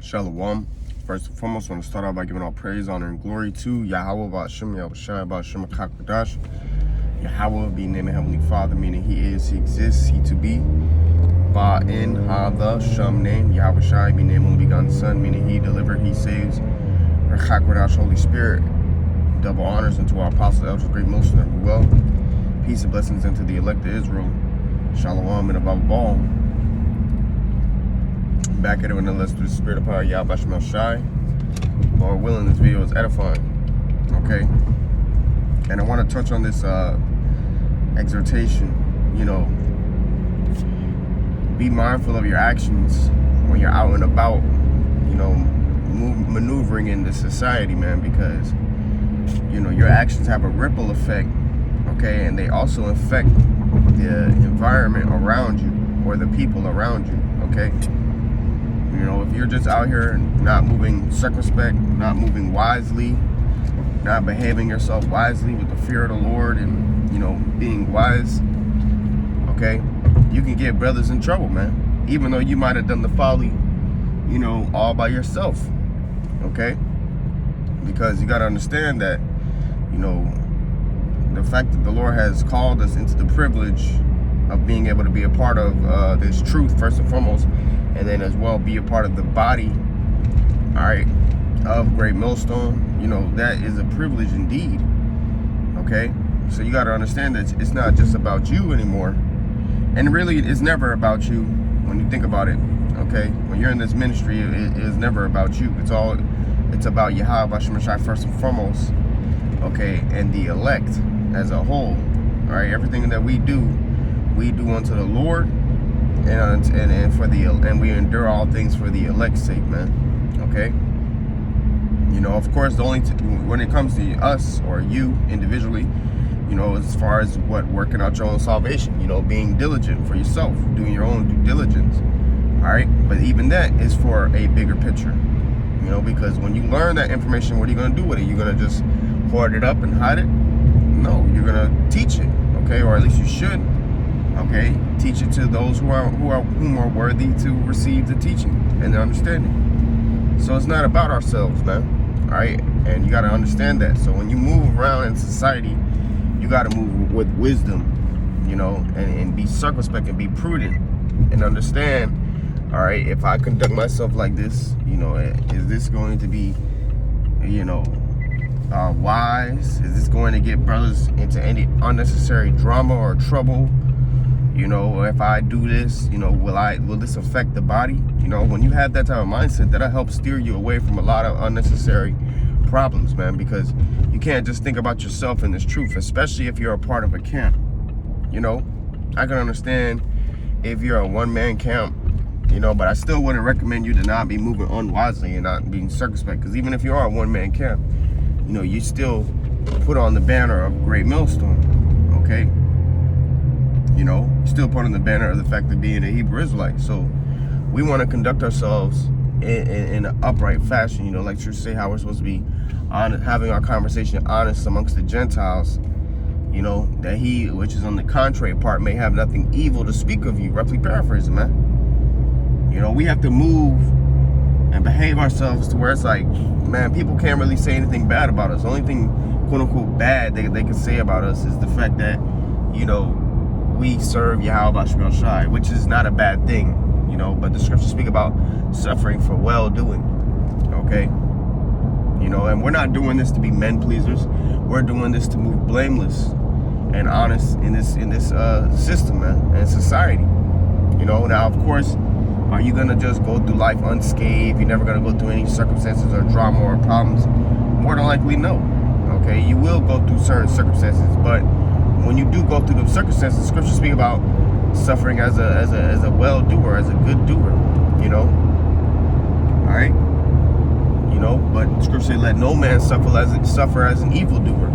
Shalom. First and foremost, I want to start out by giving all praise, honor, and glory to Yahweh Ba'ashem, Yahushua Ba'ashem HaKadosh. Yahweh being named Heavenly Father, meaning He is, He exists, He to be. Ba'in Ha-the Shem name, Yahushua being named Only Begotten Son, meaning He delivered, He saves. HaKadosh, Holy Spirit. Double honors unto our apostles, elders, great Moshe, and well. Peace and blessings unto the elect of Israel. Shalom and above all. Back at it with nonetheless through the spirit of power, Yahweh Shemel Shai. Lord willing, this video is edifying. Okay? And I want to touch on this exhortation. You know, be mindful of your actions when you're out and about, you know, maneuvering in this society, man, because, you know, your actions have a ripple effect, okay? And they also affect the environment around you or the people around you, okay? You know, if you're just out here and not moving circumspect, not moving wisely, not behaving yourself wisely with the fear of the Lord and, you know, being wise, okay, you can get brothers in trouble, man. Even though you might have done the folly, you know, all by yourself, okay? Because you got to understand that, you know, the fact that the Lord has called us into the privilege of being able to be a part of this truth, first and foremost, and then as well be a part of the body, all right, of Great Millstone, you know, that is a privilege indeed, okay? So you got to understand that it's not just about you anymore. And really, it's never about you when you think about it, okay? When you're in this ministry, it is never about you. It's about Yahweh Hashem Shai first and foremost, okay? And the elect as a whole, all right? Everything that we do unto the Lord, and we endure all things for the elect's sake, man. Okay. You know, of course, when it comes to us or you individually, you know, as far as working out your own salvation, you know, being diligent for yourself, doing your own due diligence. All right. But even that is for a bigger picture, you know, because when you learn that information, what are you going to do with it? You're going to just hoard it up and hide it? No, you're going to teach it. Okay. Or at least you should. Okay, teach it to those whom are worthy to receive the teaching and the understanding. So it's not about ourselves, man. All right, and you got to understand that. So when you move around in society, you got to move with wisdom, you know, and be circumspect and be prudent and understand. All right, if I conduct myself like this, you know, is this going to be, you know, wise? Is this going to get brothers into any unnecessary drama or trouble? You know, if I do this, you know, will this affect the body? You know, when you have that type of mindset, that'll help steer you away from a lot of unnecessary problems, man, because you can't just think about yourself in this truth, especially if you're a part of a camp. You know, I can understand if you're a one-man camp, you know, but I still wouldn't recommend you to not be moving unwisely and not being circumspect, because even if you are a one-man camp, you know, you still put on the banner of Great Millstone, okay? You know, still put on the banner of the fact of being a Hebrew Israelite. So we want to conduct ourselves in an upright fashion, you know, like you say, how we're supposed to be honest, having our conversation honest amongst the Gentiles, you know, that he, which is on the contrary part, may have nothing evil to speak of you, roughly paraphrasing, man. You know, we have to move and behave ourselves to where it's like, man, people can't really say anything bad about us. The only thing, quote unquote, bad they can say about us is the fact that, you know, we serve Yahweh Shemel Shai, which is not a bad thing, you know, but the scriptures speak about suffering for well-doing, okay? You know, and we're not doing this to be men pleasers. We're doing this to move blameless and honest in this system, man, and society. You know, now, of course, are you going to just go through life unscathed? You're never going to go through any circumstances or drama or problems? More than likely, no, okay? You will go through certain circumstances, but when you do go through the circumstances, scriptures speak about suffering as a well-doer, as a good doer, you know. All right, you know. But scripture say, "Let no man suffer as an evildoer."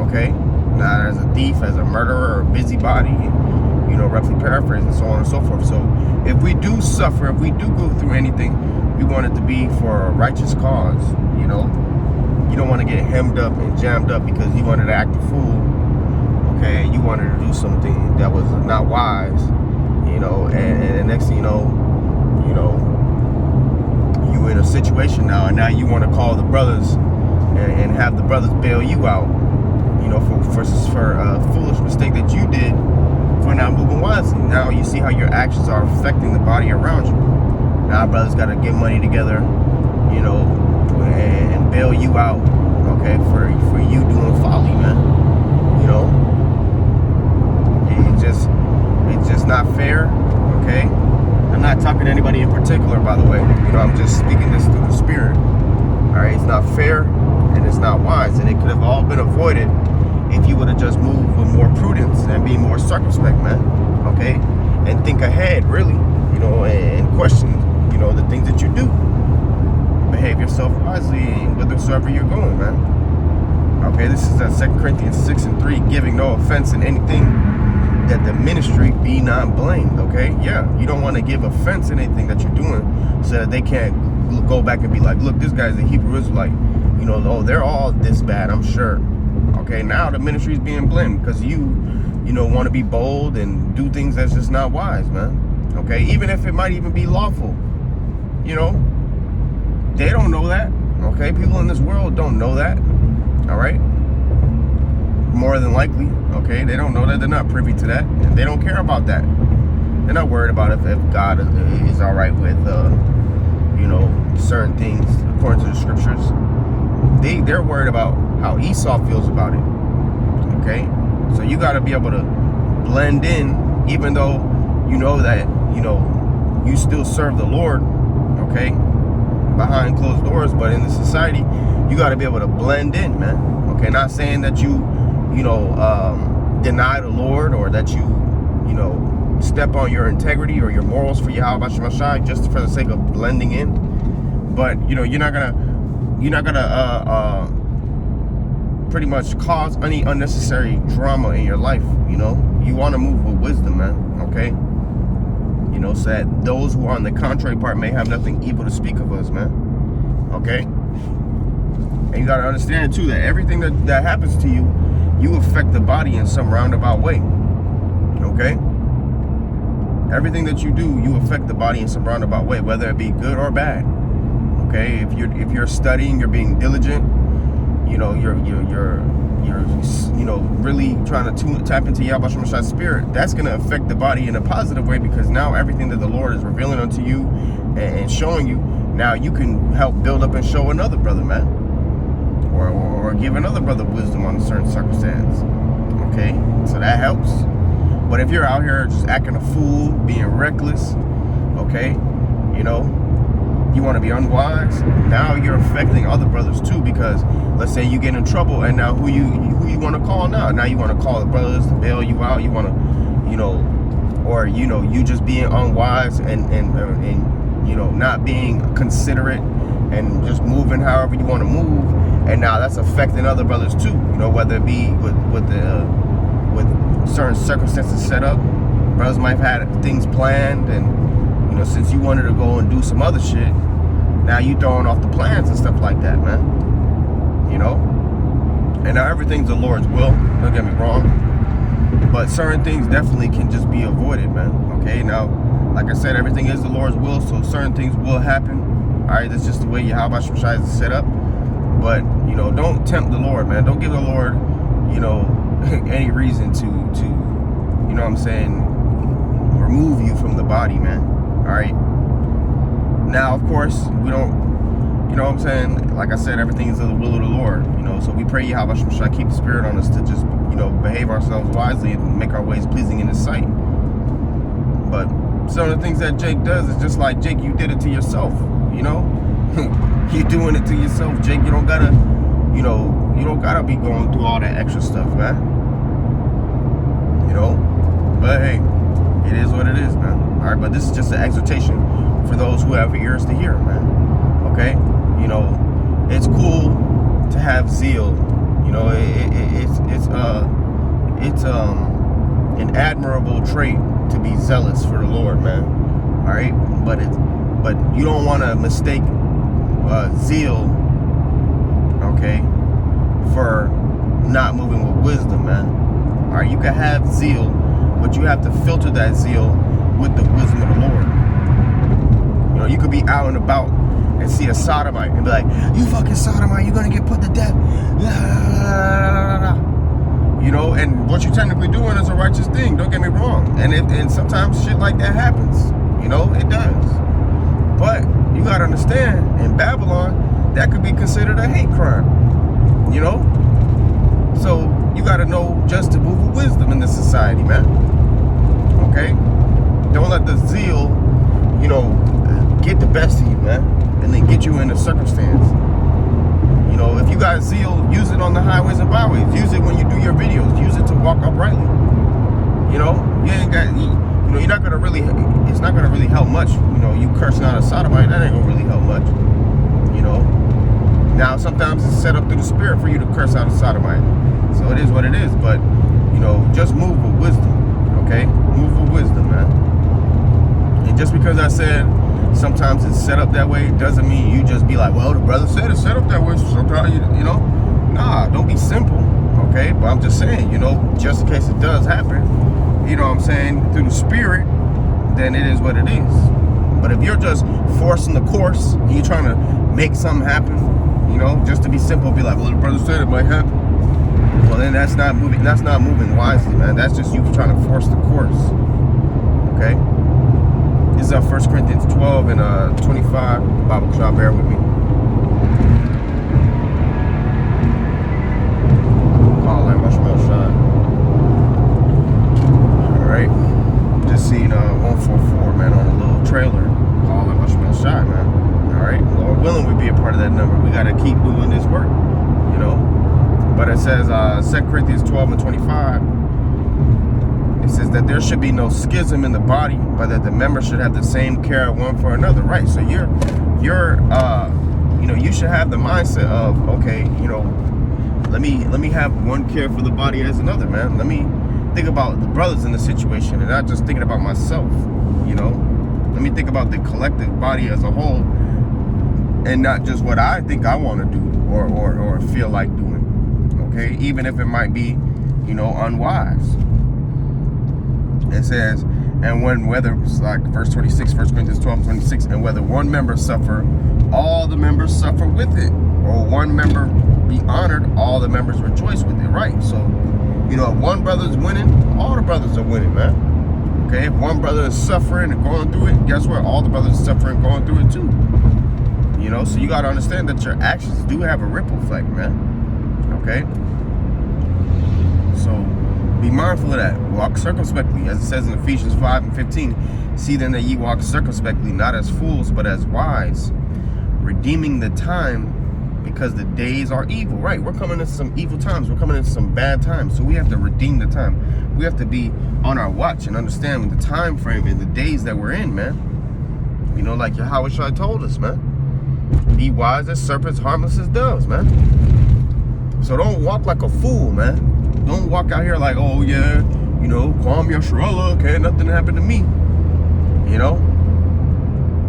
Okay, not as a thief, as a murderer, or busybody. You know, roughly paraphrasing, so on and so forth. So, if we do suffer, if we do go through anything, we want it to be for a righteous cause. You know, you don't want to get hemmed up and jammed up because you wanted to act a fool. Okay, you wanted to do something that was not wise, you know, and the next thing you know, you in a situation now, and now you want to call the brothers and have the brothers bail you out, you know, for a foolish mistake that you did for not moving wisely. Now you see how your actions are affecting the body around you. Now brothers got to get money together, you know, and bail you out, okay, for you doing folly, man. You know, it's just not fair, okay? I'm not talking to anybody in particular, by the way. You know, I'm just speaking this through the spirit. All right, it's not fair and it's not wise, and it could have all been avoided if you would have just moved with more prudence and be more circumspect, man. Okay, and think ahead, really, you know, and question, you know, the things that you do. Behave yourself wisely whithersoever you're going, man. Okay, this is 2 Corinthians 6:3, giving no offense in anything, that the ministry be not blamed. Okay, yeah, you don't want to give offense in anything that you're doing, so that they can't go back and be like, look, this guy's a Hebrew Israelite, you know, oh, they're all this bad, I'm sure. Okay, now the ministry is being blamed because you know, want to be bold and do things that's just not wise, man. Okay, even if it might even be lawful, you know, they don't know that. Okay, people in this world don't know that. All right, more than likely. Okay, they don't know that. They're not privy to that, and they don't care about that. They're not worried about if God is all right with you know, certain things according to the scriptures. They're worried about how Esau feels about it. Okay, so you got to be able to blend in, even though you know that, you know, you still serve the Lord, okay, behind closed doors, but in the society you got to be able to blend in, man. Okay, not saying that you know, deny the Lord, or that you know, step on your integrity or your morals for Yahweh Shemashai just for the sake of blending in, but you know, you're not gonna pretty much cause any unnecessary drama in your life. You know, you want to move with wisdom, man. Okay, you know, so that those who are on the contrary part may have nothing evil to speak of us, man. Okay, and you got to understand too that everything that happens to you, you affect the body in some roundabout way. Okay, everything that you do, you affect the body in some roundabout way, whether it be good or bad. Okay, if you're studying, you're being diligent, you know, you're you know, really trying to tap into Yahweh Shemashai's spirit, that's going to affect the body in a positive way, because now everything that the Lord is revealing unto you and showing you, now you can help build up and show another brother, man, or give another brother wisdom on a certain circumstance. Okay, so that helps. But if you're out here just acting a fool, being reckless, okay, you know, you want to be unwise, now you're affecting other brothers too, because let's say you get in trouble, and now who you want to call now? Now you want to call the brothers to bail you out. You want to, you know, or you know, you just being unwise and you know, not being considerate and just moving however you want to move, and now that's affecting other brothers too. You know, whether it be with certain circumstances set up, brothers might have had things planned, and you know, since you wanted to go and do some other shit, now you throwing off the plans and stuff like that, man. You know? And now everything's the Lord's will, don't get me wrong. But certain things definitely can just be avoided, man. Okay, now, like I said, everything is the Lord's will, so certain things will happen. Alright, that's just the way Yahweh Shemashai is set up. But, you know, don't tempt the Lord, man. Don't give the Lord, you know, any reason to you know what I'm saying, remove you from the body, man. Alright, now of course we don't, you know what I'm saying, like I said, everything is in the will of the Lord, you know, so we pray Yahweh Shemashai keep the spirit on us to just, you know, behave ourselves wisely and make our ways pleasing in His sight. But some of the things that Jake does is just like, Jake, you did it to yourself, you know. You're doing it to yourself, Jake. You don't gotta, you know, you don't gotta be going through all that extra stuff, man. You know, but hey, it is what it is, man. All right, but this is just an exhortation for those who have ears to hear, man. Okay, you know, it's cool to have zeal. You know, it's an admirable trait to be zealous for the Lord, man. All right, but you don't want to mistake zeal, okay, for not moving with wisdom, man. All right, you can have zeal, but you have to filter that zeal with the wisdom of the Lord. You know, you could be out and about and see a sodomite and be like, you fucking sodomite, you're gonna get put to death. You know, and what you're technically doing is a righteous thing, don't get me wrong. And sometimes shit like that happens. You know, it does. But you gotta understand, in Babylon, that could be considered a hate crime. You know? So you gotta know just to move with wisdom in this society, man. Okay? Don't let the zeal, you know, get the best of you, man. And then get you in a circumstance. You know, if you got zeal, use it on the highways and byways. Use it when you do your videos. Use it to walk uprightly. You know, you ain't got, you know, you're not gonna really, it's not gonna really help much. You know, you cursing out a sodomite, that ain't gonna really help much. You know, now sometimes it's set up through the spirit for you to curse out a sodomite. So it is what it is. But you know, just move with wisdom. Okay, move with wisdom, man. And just because I said sometimes it's set up that way, doesn't mean you just be like, well, the brother said it's set up that way, so sometimes, you know, nah, don't be simple, okay? But I'm just saying, you know, just in case it does happen, you know what I'm saying, through the spirit, then it is what it is. But if you're just forcing the course, and you're trying to make something happen, you know, just to be simple, be like, well, the brother said it might happen. Well, then that's not moving wisely, man. That's just you trying to force the course, okay? This is 1 Corinthians 12 and 25. Bible shop, bear with me. Oh, let my smell shine. Alright. Just seen 144, man, on a little trailer. Oh, let my smell shine, man. Alright. Lord willing, we be a part of that number. We got to keep doing this work, you know. But it says 2 Corinthians 12 and 25. It says that there should be no schism in the body, but that the members should have the same care one for another, right? So you know, you should have the mindset of, okay, you know, let me have one care for the body as another, man. Let me think about the brothers in the situation and not just thinking about myself, you know. Let me think about the collective body as a whole and not just what I think I want to do or feel like doing, okay? Even if it might be, you know, unwise. It says, and whether it's like verse 26, 1 Corinthians 12, 26, and whether one member suffer, all the members suffer with it, or one member be honored, all the members rejoice with it, right? So, you know, if one brother's winning, all the brothers are winning, man. Okay, if one brother is suffering and going through it, guess what? All the brothers are suffering and going through it too. You know, so you got to understand that your actions do have a ripple effect, man. Okay? So, be mindful of that. Walk circumspectly, as it says in Ephesians 5 and 15. See then that ye walk circumspectly, not as fools, but as wise, redeeming the time, because the days are evil. Right, we're coming into some evil times. We're coming into some bad times. So we have to redeem the time. We have to be on our watch and understand the time frame and the days that we're in, man. You know, like Yahushua told us, man. Be wise as serpents, harmless as doves, man. So don't walk like a fool, man. Don't walk out here like, oh yeah, you know, Kwam Yasharallah, can't nothing happen to me. You know,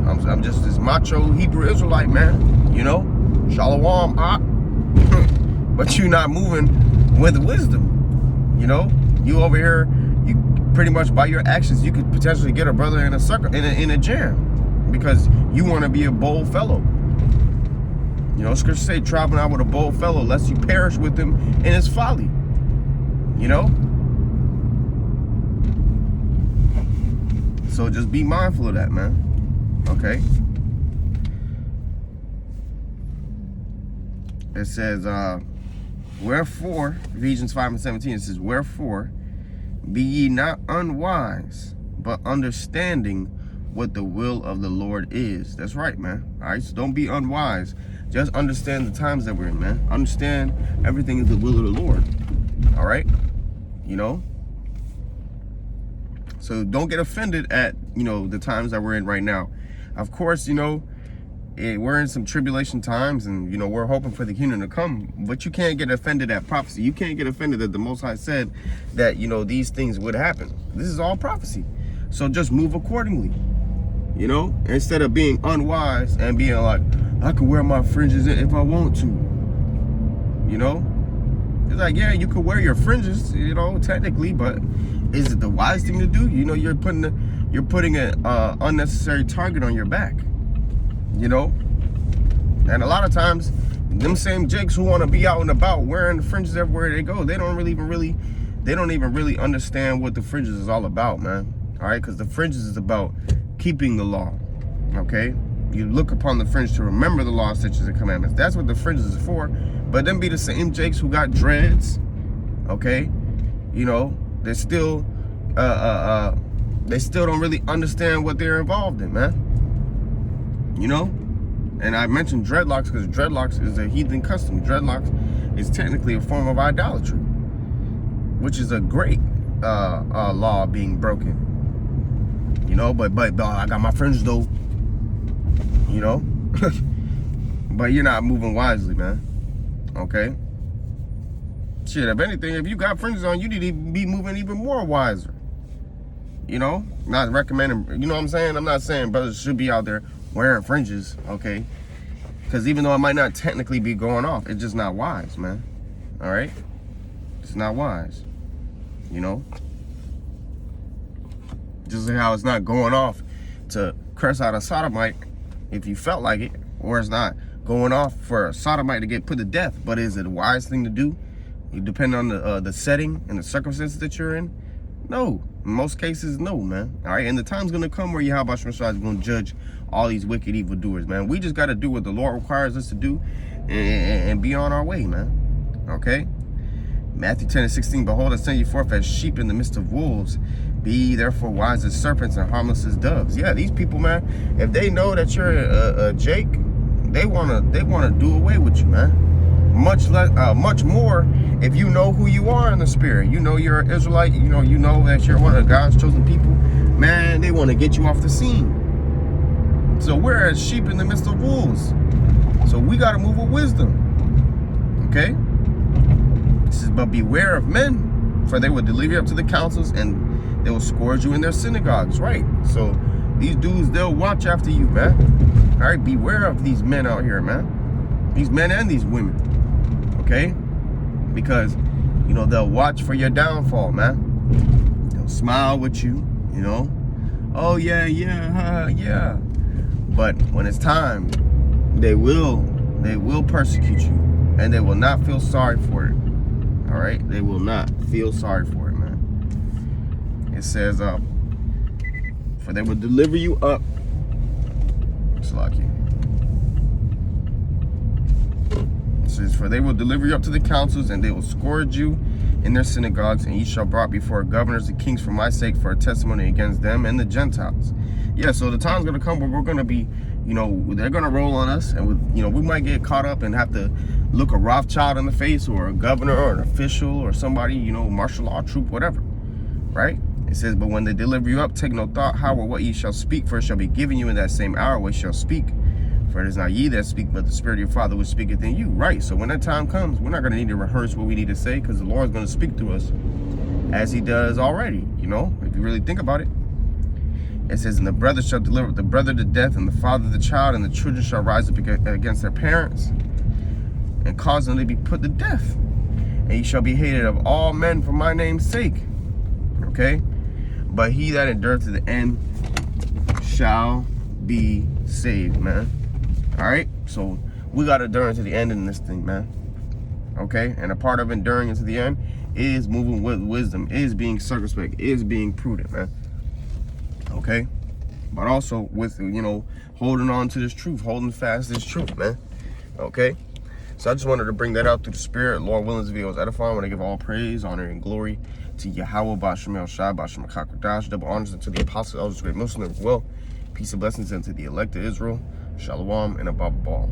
I'm just this macho Hebrew Israelite, man. You know, Shalom, but you not moving with wisdom. You know, you over here, you pretty much by your actions, you could potentially get a brother in a jam because you want to be a bold fellow. You know, scripture say, traveling out with a bold fellow, lest you perish with him in his folly. You know? So just be mindful of that, man. Okay? It says, wherefore, Ephesians 5 and 17, it says, wherefore, be ye not unwise, but understanding what the will of the Lord is. That's right, man. All right? So don't be unwise. Just understand the times that we're in, man. Understand everything is the will of the Lord. All right? You know? So don't get offended at, you know, the times that we're in right now. Of course, you know, we're in some tribulation times and, you know, we're hoping for the kingdom to come. But you can't get offended at prophecy. You can't get offended that the Most High said that, you know, these things would happen. This is all prophecy. So just move accordingly. You know? Instead of being unwise and being like, I can wear my fringes if I want to. You know? It's like, yeah, you could wear your fringes, you know, technically, but is it the wise thing to do? You know, you're putting an unnecessary target on your back. You know, And a lot of times, them same jakes who want to be out and about wearing the fringes everywhere they go, they don't even really understand what the fringes is all about, man. All right, because the fringes is about keeping the law. Okay, you look upon the fringe to remember the law, statutes, and commandments. That's what the fringes is for. But them be the same jakes who got dreads. Okay, you know, they still don't really understand what they're involved in, man. You know, and I mentioned dreadlocks because dreadlocks is a heathen custom. Dreadlocks is technically a form of idolatry, which is a great law being broken. You know, but I got my fringes though. You know, but you're not moving wisely, man. Okay. Shit, if anything, if you got fringes on, you need to be moving even more wiser. You know, not recommending, you know what I'm saying? I'm not saying brothers should be out there wearing fringes, okay? Because even though it might not technically be going off, it's just not wise, man. All right? It's not wise, you know? Just like how it's not going off to curse out a sodomite if you felt like it, or it's not going off for a sodomite to get put to death. But is it a wise thing to do? Depending on the setting and the circumstances that you're in? No. In most cases, no, man. All right? And the time's going to come where Yahweh Shemashah is going to judge all these wicked evildoers, man. We just got to do what the Lord requires us to do and be on our way, man. Okay? Matthew 10:16, behold, I send you forth as sheep in the midst of wolves. Be ye therefore wise as serpents and harmless as doves. Yeah, these people, man, if they know that you're a Jake, they wanna do away with you, man. Much more if you know who you are in the spirit. You know you're an Israelite. You know that you're one of God's chosen people. Man, they want to get you off the scene. So we're as sheep in the midst of wolves. So we got to move with wisdom. Okay? It says, but beware of men, for they will deliver you up to the councils, and they will scourge you in their synagogues. Right? So these dudes, they'll watch after you, man. All right? Beware of these men out here, man. These men and these women. Okay? Because, you know, they'll watch for your downfall, man. They'll smile with you, you know. Oh, yeah. But when it's time, they will persecute you. And they will not feel sorry for it. All right? They will not feel sorry for it, man. It says, for they will deliver you up. Salaki. It says, for they will deliver you up to the councils, and they will scourge you in their synagogues, and ye shall be brought before governors and kings for my sake, for a testimony against them and the Gentiles. Yeah, so the time's going to come where we're going to be, you know, they're going to roll on us, and you know, we might get caught up and have to look a Rothschild in the face, or a governor, or an official, or somebody, you know, martial law troop, whatever, right? It says, but when they deliver you up, take no thought how or what ye shall speak, for it shall be given you in that same hour which shall speak. For it is not ye that speak, but the Spirit of your Father which speaketh in you. Right, so when that time comes, we're not going to need to rehearse what we need to say, because the Lord's going to speak to us as he does already, you know, if you really think about it. It says, and the brother shall deliver the brother to death, and the father the child, and the children shall rise up against their parents, and cause them to be put to death. And ye shall be hated of all men for my name's sake. Okay? But he that endureth to the end shall be saved, man. All right? So we got to endure to the end in this thing, man. Okay? And a part of enduring into the end is moving with wisdom, is being circumspect, is being prudent, man. Okay? But also with, you know, holding on to this truth, holding fast this truth, man. Okay? So I just wanted to bring that out through the Spirit. Lord willing, this video is edifying. I want to give all praise, honor, and glory to Yahweh, Bashem El Shai, Bashem HaKakodash. Double honors unto the apostles, elders, great Muslim, well. Peace and blessings unto the elect of Israel. Shalom and above all.